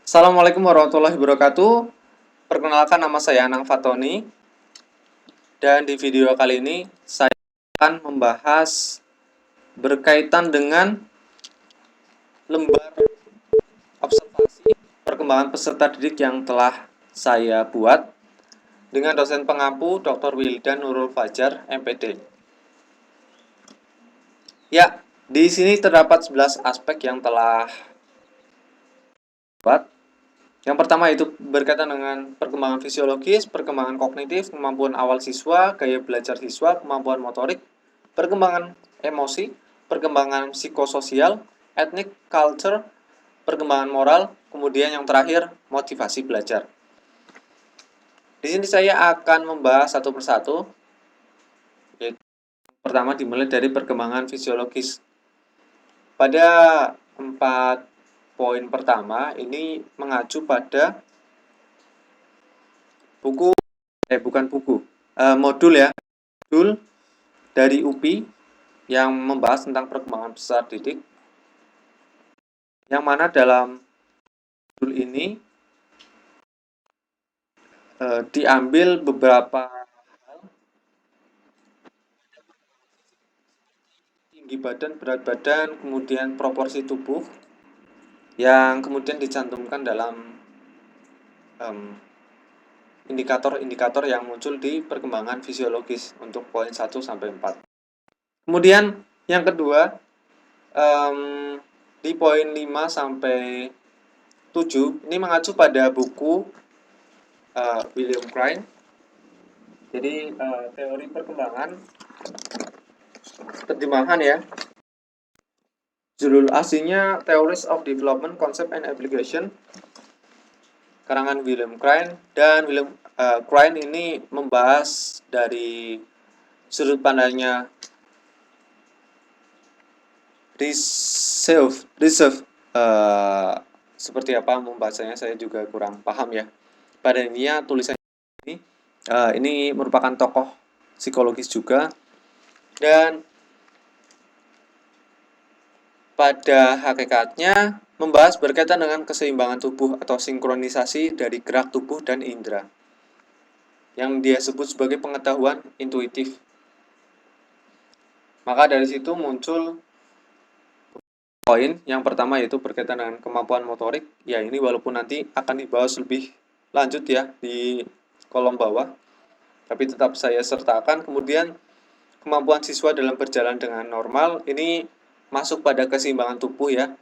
Assalamualaikum warahmatullahi wabarakatuh. Perkenalkan, nama saya Anang Fatoni. Dan di video kali ini saya akan membahas berkaitan dengan lembar observasi perkembangan peserta didik yang telah saya buat dengan dosen pengampu Dr. Wildan Nurul Fajar, MPD. Ya, di sini terdapat 11 aspek yang telah buat. Yang pertama itu berkaitan dengan perkembangan fisiologis, perkembangan kognitif, kemampuan awal siswa, gaya belajar siswa, kemampuan motorik, perkembangan emosi, perkembangan psikososial, etnik, culture, perkembangan moral, kemudian yang terakhir motivasi belajar. Di sini saya akan membahas satu persatu. Yaitu pertama dimulai dari perkembangan fisiologis. Pada 4 poin pertama ini mengacu pada modul ya, modul dari UPI yang membahas tentang perkembangan peserta didik, yang mana dalam modul ini diambil beberapa tinggi badan, berat badan, kemudian proporsi tubuh yang kemudian dicantumkan dalam indikator-indikator yang muncul di perkembangan fisiologis untuk poin 1 sampai 4. Kemudian yang kedua, di poin 5 sampai 7 ini mengacu pada buku William Crane. Jadi teori perkembangan, terjemahan ya, judul aslinya Theories of Development, Concept and Application, karangan William Crane. Dan William Crane ini membahas dari sudut pandangnya reserve seperti apa membacanya saya juga kurang paham ya. Pada intinya tulisan ini merupakan tokoh psikologis juga, dan pada hakikatnya membahas berkaitan dengan keseimbangan tubuh atau sinkronisasi dari gerak tubuh dan indera, yang dia sebut sebagai pengetahuan intuitif. Maka dari situ muncul poin yang pertama, yaitu berkaitan dengan kemampuan motorik. Ya, ini walaupun nanti akan dibahas lebih lanjut ya di kolom bawah, tapi tetap saya sertakan. Kemudian kemampuan siswa dalam berjalan dengan normal, ini masuk pada keseimbangan tubuh ya.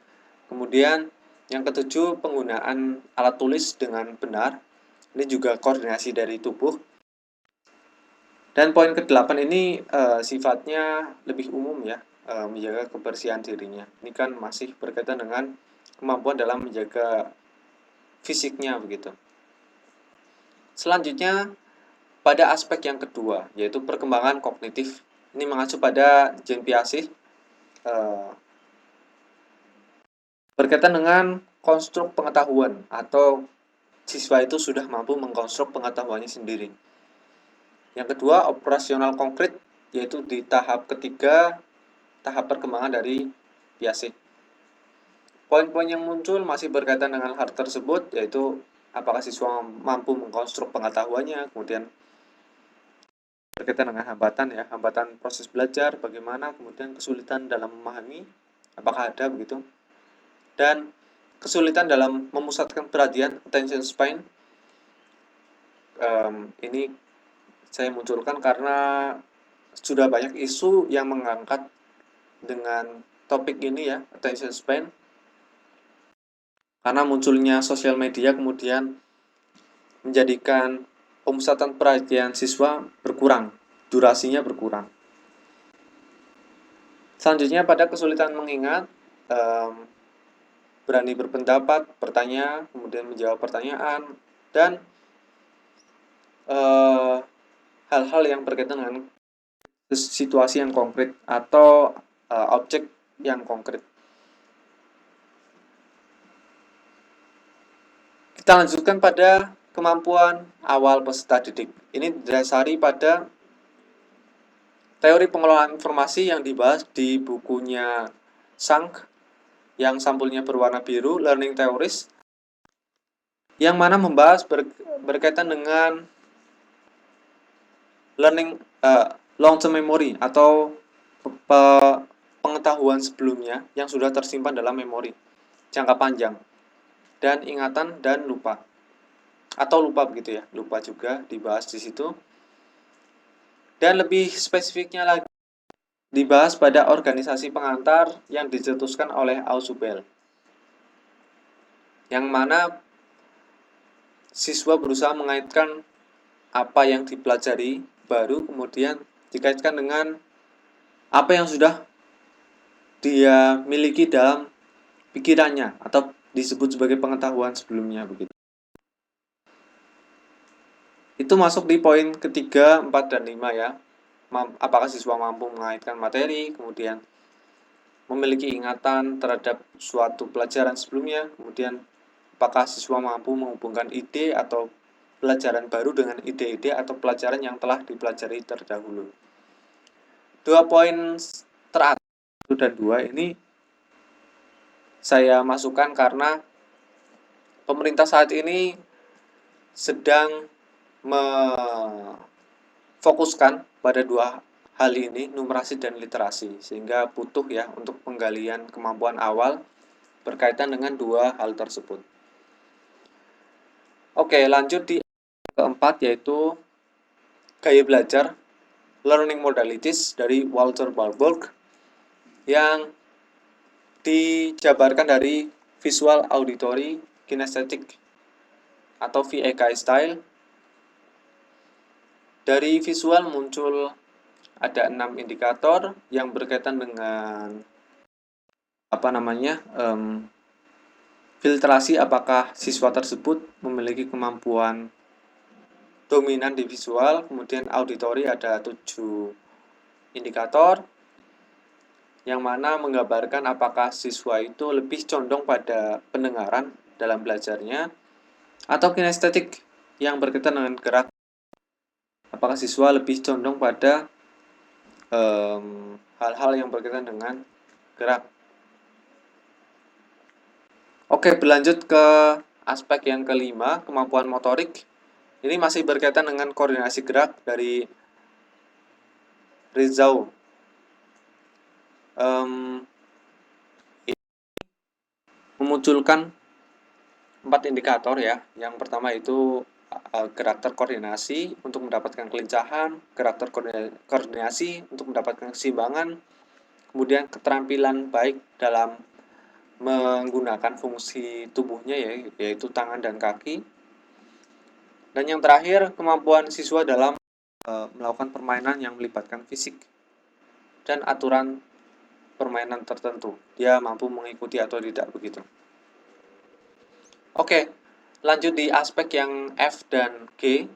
Kemudian yang ketujuh, penggunaan alat tulis dengan benar. Ini juga koordinasi dari tubuh. Dan poin ke-8 ini sifatnya lebih umum ya, menjaga kebersihan dirinya. Ini kan masih berkaitan dengan kemampuan dalam menjaga fisiknya begitu. Selanjutnya pada aspek yang kedua, yaitu perkembangan kognitif. Ini mengacu pada Jean Piaget, berkaitan dengan konstruk pengetahuan, atau siswa itu sudah mampu mengkonstruk pengetahuannya sendiri. Yang kedua, operasional konkret, yaitu di tahap ketiga, tahap perkembangan dari Piaget. Poin-poin yang muncul masih berkaitan dengan hal tersebut, yaitu apakah siswa mampu mengkonstruk pengetahuannya, kemudian berkaitan dengan hambatan ya, hambatan proses belajar, bagaimana, kemudian kesulitan dalam memahami, apakah ada begitu, dan kesulitan dalam memusatkan perhatian, attention span. Ini saya munculkan karena sudah banyak isu yang mengangkat dengan topik ini ya, attention span, karena munculnya sosial media kemudian menjadikan pemusatan perhatian siswa berkurang, durasinya berkurang. Selanjutnya pada kesulitan mengingat, berani berpendapat, bertanya, kemudian menjawab pertanyaan, dan hal-hal yang berkaitan dengan situasi yang konkret atau objek yang konkret. Kita lanjutkan pada kemampuan awal peserta didik. Ini didasari pada teori pengelolaan informasi yang dibahas di bukunya Sank yang sampulnya berwarna biru, Learning Theories. yang mana membahas berkaitan dengan learning long term memory atau pengetahuan sebelumnya yang sudah tersimpan dalam memori jangka panjang dan ingatan dan lupa atau lupa begitu ya, lupa juga dibahas di situ. Dan lebih spesifiknya lagi dibahas pada organisasi pengantar yang dicetuskan oleh Ausubel, yang mana siswa berusaha mengaitkan apa yang dipelajari baru kemudian dikaitkan dengan apa yang sudah dia miliki dalam pikirannya atau disebut sebagai pengetahuan sebelumnya begitu. Itu masuk di poin ketiga, 4, dan 5 ya. Apakah siswa mampu mengaitkan materi, kemudian memiliki ingatan terhadap suatu pelajaran sebelumnya, kemudian apakah siswa mampu menghubungkan ide atau pelajaran baru dengan ide-ide atau pelajaran yang telah dipelajari terdahulu. 2 poin terakhir 1 dan 2 ini saya masukkan karena pemerintah saat ini sedang memfokuskan pada dua hal ini, numerasi dan literasi, sehingga butuh ya untuk penggalian kemampuan awal berkaitan dengan dua hal tersebut. Oke, lanjut di keempat yaitu gaya belajar learning modalities dari Walter Warburg yang dijabarkan dari visual auditory kinesthetic atau VAKI style. Dari visual muncul ada 6 indikator yang berkaitan dengan filtrasi apakah siswa tersebut memiliki kemampuan dominan di visual. Kemudian auditory ada 7 indikator yang mana menggambarkan apakah siswa itu lebih condong pada pendengaran dalam belajarnya, atau kinestetik yang berkaitan dengan gerak. Apakah siswa lebih condong pada hal-hal yang berkaitan dengan gerak. Oke, berlanjut ke aspek yang kelima, kemampuan motorik. Ini masih berkaitan dengan koordinasi gerak dari Rizau. Ini memunculkan 4 indikator ya. Yang pertama itu gerak terkoordinasi untuk mendapatkan kelincahan, gerak terkoordinasi untuk mendapatkan keseimbangan, kemudian keterampilan baik dalam menggunakan fungsi tubuhnya ya, yaitu tangan dan kaki. Dan yang terakhir, kemampuan siswa dalam melakukan permainan yang melibatkan fisik dan aturan permainan tertentu. Dia mampu mengikuti atau tidak begitu. Oke, lanjut di aspek yang F dan G.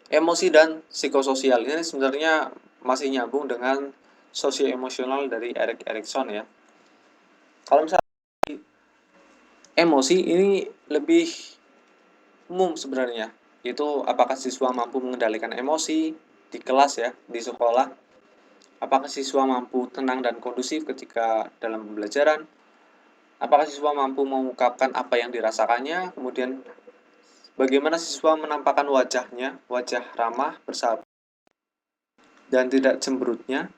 Emosi dan psikososial. Ini sebenarnya masih nyambung dengan sosio-emosional dari Erik Erikson ya. Kalau misalnya emosi ini lebih umum sebenarnya, yaitu apakah siswa mampu mengendalikan emosi di kelas ya, di sekolah. Apakah siswa mampu tenang dan kondusif ketika dalam pembelajaran? Apakah siswa mampu mengungkapkan apa yang dirasakannya? Kemudian bagaimana siswa menampakkan wajahnya, wajah ramah, bersahabat, dan tidak cemberutnya?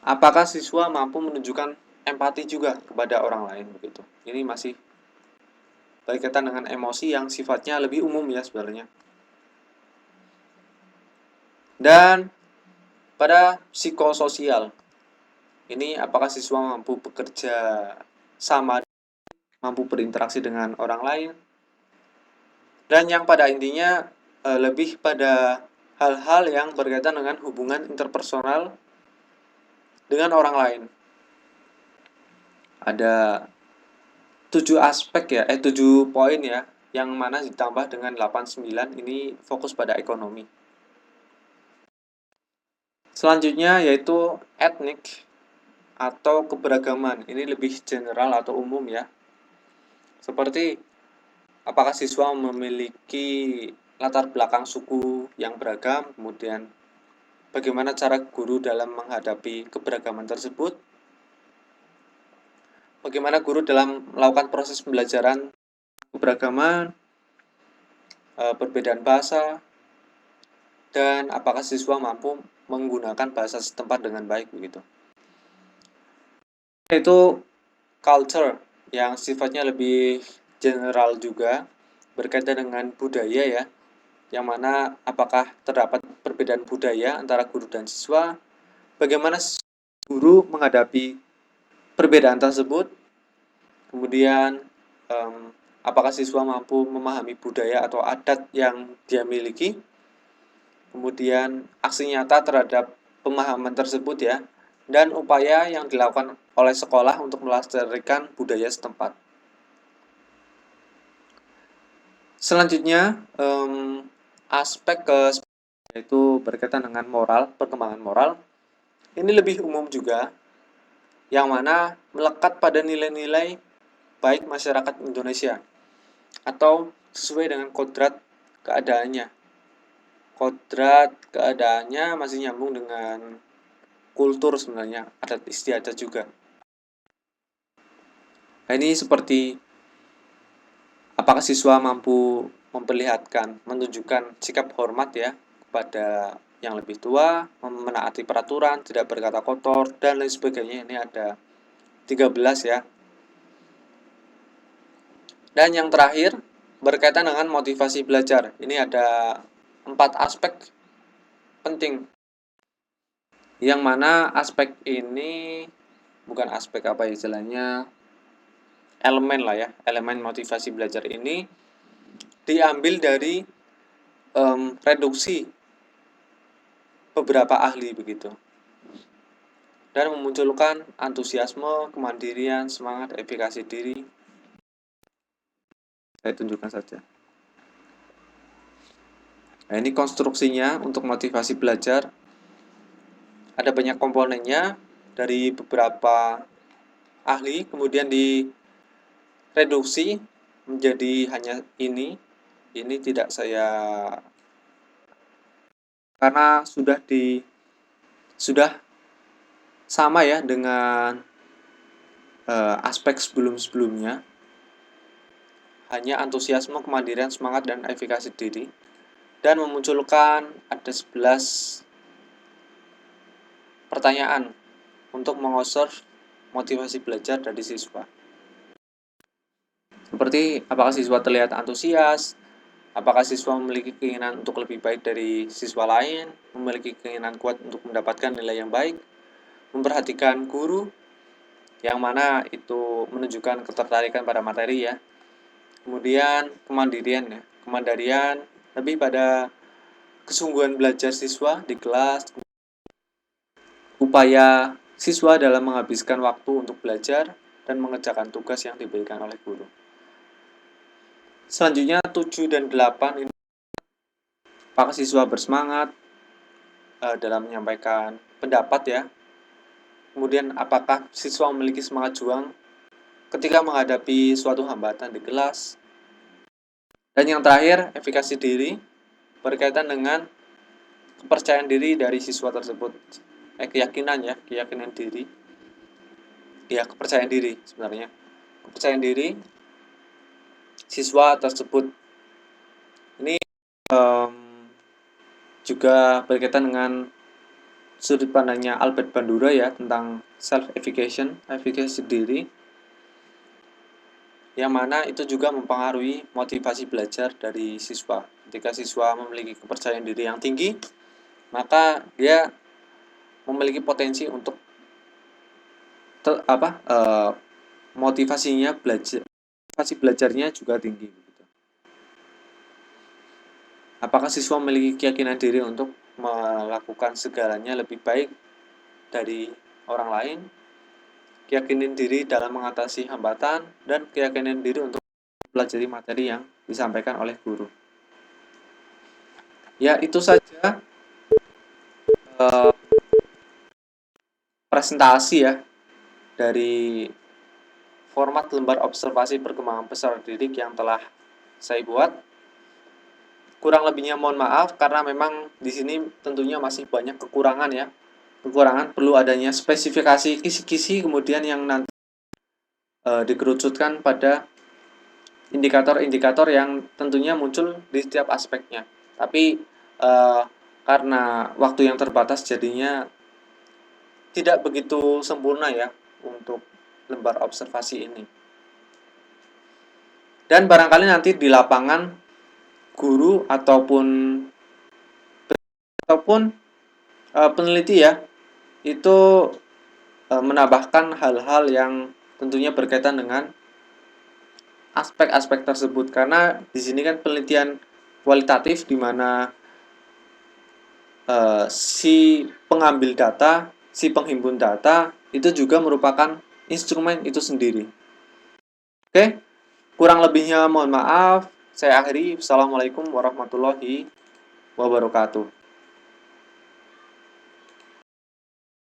Apakah siswa mampu menunjukkan empati juga kepada orang lain begitu? Ini masih berkaitan dengan emosi yang sifatnya lebih umum ya sebenarnya. Dan pada psikososial, ini apakah siswa mampu bekerja sama, mampu berinteraksi dengan orang lain, dan yang pada intinya lebih pada hal-hal yang berkaitan dengan hubungan interpersonal dengan orang lain. Ada 7 aspek ya, 7 poin ya, yang mana ditambah dengan 8-9 ini fokus pada ekonomi. Selanjutnya yaitu etnik atau keberagaman. Ini lebih general atau umum ya. Seperti apakah siswa memiliki latar belakang suku yang beragam, kemudian bagaimana cara guru dalam menghadapi keberagaman tersebut, bagaimana guru dalam melakukan proses pembelajaran keberagaman, perbedaan bahasa, dan apakah siswa mampu menggunakan bahasa setempat dengan baik begitu. Itu culture yang sifatnya lebih general juga berkaitan dengan budaya ya, yang mana apakah terdapat perbedaan budaya antara guru dan siswa, bagaimana guru menghadapi perbedaan tersebut, kemudian apakah siswa mampu memahami budaya atau adat yang dia miliki, kemudian aksi nyata terhadap pemahaman tersebut ya, dan upaya yang dilakukan oleh sekolah untuk melestarikan budaya setempat. Selanjutnya, aspek yaitu berkaitan dengan moral, perkembangan moral. Ini lebih umum juga, yang mana melekat pada nilai-nilai baik masyarakat Indonesia atau sesuai dengan kodrat keadaannya. Kodrat keadaannya masih nyambung dengan kultur sebenarnya, adat istiadat juga. Nah, ini seperti apakah siswa mampu memperlihatkan, menunjukkan sikap hormat ya kepada yang lebih tua, menaati peraturan, tidak berkata kotor, dan lain sebagainya. Ini ada 13 ya. Dan yang terakhir, berkaitan dengan motivasi belajar. Ini ada 4 aspek penting. Yang mana aspek ini bukan aspek apa istilahnya, elemen lah ya, elemen motivasi belajar ini diambil dari reduksi beberapa ahli begitu, dan memunculkan antusiasme, kemandirian, semangat, efikasi diri. Saya tunjukkan saja. Nah, ini konstruksinya untuk motivasi belajar. Ada banyak komponennya dari beberapa ahli, kemudian direduksi menjadi hanya ini. Ini tidak saya, karena sudah sama ya dengan aspek sebelum-sebelumnya, hanya antusiasme, kemandirian, semangat, dan efikasi diri, dan memunculkan ada 11 pertanyaan untuk mengobserv motivasi belajar dari siswa. Seperti apakah siswa terlihat antusias, apakah siswa memiliki keinginan untuk lebih baik dari siswa lain, memiliki keinginan kuat untuk mendapatkan nilai yang baik, memperhatikan guru, yang mana itu menunjukkan ketertarikan pada materi ya. Kemudian kemandirian ya, kemandirian lebih pada kesungguhan belajar siswa di kelas, upaya siswa dalam menghabiskan waktu untuk belajar dan mengerjakan tugas yang diberikan oleh guru. Selanjutnya 7 dan 8 ini apakah siswa bersemangat dalam menyampaikan pendapat ya. Kemudian apakah siswa memiliki semangat juang ketika menghadapi suatu hambatan di kelas. Dan yang terakhir, efikasi diri berkaitan dengan kepercayaan diri dari siswa tersebut. Keyakinan ya, keyakinan diri. Ya, kepercayaan diri sebenarnya. Kepercayaan diri siswa tersebut. Ini juga berkaitan dengan sudut pandangnya Albert Bandura ya tentang self-effication, efikasi diri, yang mana itu juga mempengaruhi motivasi belajar dari siswa. Ketika siswa memiliki kepercayaan diri yang tinggi, maka dia memiliki potensi untuk motivasi belajarnya juga tinggi. Apakah siswa memiliki keyakinan diri untuk melakukan segalanya lebih baik dari orang lain, keyakinan diri dalam mengatasi hambatan, dan keyakinan diri untuk mempelajari materi yang disampaikan oleh guru. Ya, itu saja presentasi ya dari format lembar observasi perkembangan peserta didik yang telah saya buat. Kurang lebihnya mohon maaf karena memang di sini tentunya masih banyak kekurangan ya. Kekurangan perlu adanya spesifikasi kisi-kisi kemudian yang nanti dikerucutkan pada indikator-indikator yang tentunya muncul di setiap aspeknya. Tapi karena waktu yang terbatas jadinya tidak begitu sempurna ya untuk lembar observasi ini. Dan barangkali nanti di lapangan guru ataupun peneliti ya itu menambahkan hal-hal yang tentunya berkaitan dengan aspek-aspek tersebut, karena di sini kan penelitian kualitatif di mana si pengambil data, si penghimpun data itu juga merupakan instrumen itu sendiri. Oke, kurang lebihnya mohon maaf. Saya akhiri. Assalamualaikum warahmatullahi wabarakatuh.